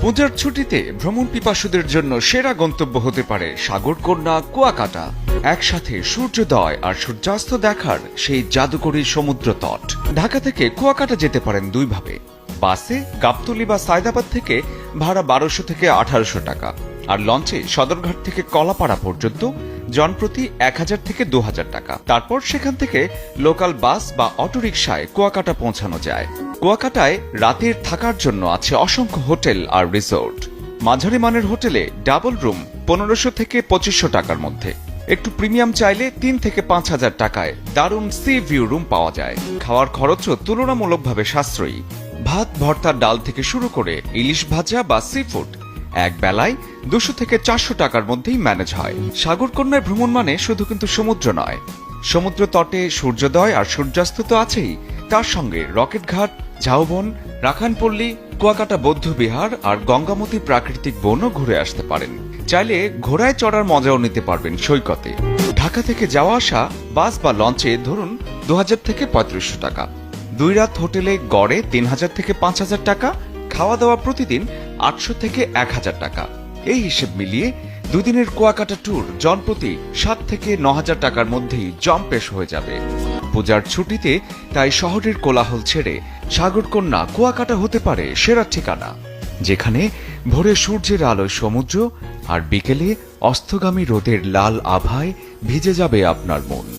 পূজার ছুটিতে ভ্রমণ পিপাসুদের জন্য সেরা গন্তব্য হতে পারে সাগরকন্যা কুয়াকাটা। একসাথে সূর্যোদয় আর সূর্যাস্ত দেখার সেই জাদুকরী সমুদ্র তট। ঢাকা থেকে কুয়াকাটা যেতে পারেন দুইভাবে, বাসে গাবতলী বা সায়দাবাদ থেকে ভাড়া 1200 থেকে 1800 টাকা, আর লঞ্চে সদরঘাট থেকে কলাপাড়া পর্যন্ত জনপ্রতি 1000 থেকে 2000 টাকা। তারপর সেখান থেকে লোকাল বাস বা অটোরিকশায় কুয়াকাটা পৌঁছানো যায়। কুয়াকাটায় রাতের থাকার জন্য আছে অসংখ্য হোটেল আর রিসোর্ট। মাঝারি মানের হোটেলে ডাবল রুম 1500 থেকে 2500 টাকার মধ্যে। একটু প্রিমিয়াম চাইলে 3 থেকে 5000 টাকায় দারুণ সি ভিউ রুম পাওয়া যায়। খাওয়ার খরচও তুলনামূলকভাবে সাশ্রয়ী। ভাত ভর্তার ডাল থেকে শুরু করে ইলিশ ভাজা বা সি ফুড এক বেলায় 200 থেকে 400 টাকার মধ্যেই ম্যানেজ হয়। সাগরকন্যায় ভ্রমণ মানে শুধু কিন্তু সমুদ্র নয়, সমুদ্র তটে সূর্যোদয় আর সূর্যাস্ত তো আছেই, তার সঙ্গে রকেট ঘাট, ঝাউবন, রাখানপল্লী, কুয়াকাটা বৌদ্ধ বিহার আর গঙ্গামতী প্রাকৃতিক বনও ঘুরে আসতে পারেন। চাইলে ঘোড়ায় চড়ার মজাও নিতে পারবেন সৈকতে। ঢাকা থেকে যাওয়া আসা বাস বা লঞ্চে ধরুন 2000 থেকে 3500 টাকা। 2 রাত হোটেলে গড়ে 3000 থেকে 5000 টাকা। খাওয়া দাওয়া প্রতিদিন 800 থেকে 1000 টাকা। এই হিসেব মিলিয়ে দুদিনের কুয়াকাটা ট্যুর জনপ্রতি 7 থেকে 9000 টাকার মধ্যেই জম্পেশ হয়ে যাবে। পূজার ছুটিতে তাই শহরের কোলাহল ছেড়ে সাগরকন্যা কুয়াকাটা হতে পারে সেরা ঠিকানা, যেখানে ভোরে সূর্যের আলোয় সমুদ্র আর বিকেলে অস্তগামী রোদের লাল আভায় ভিজে যাবে আপনার মন।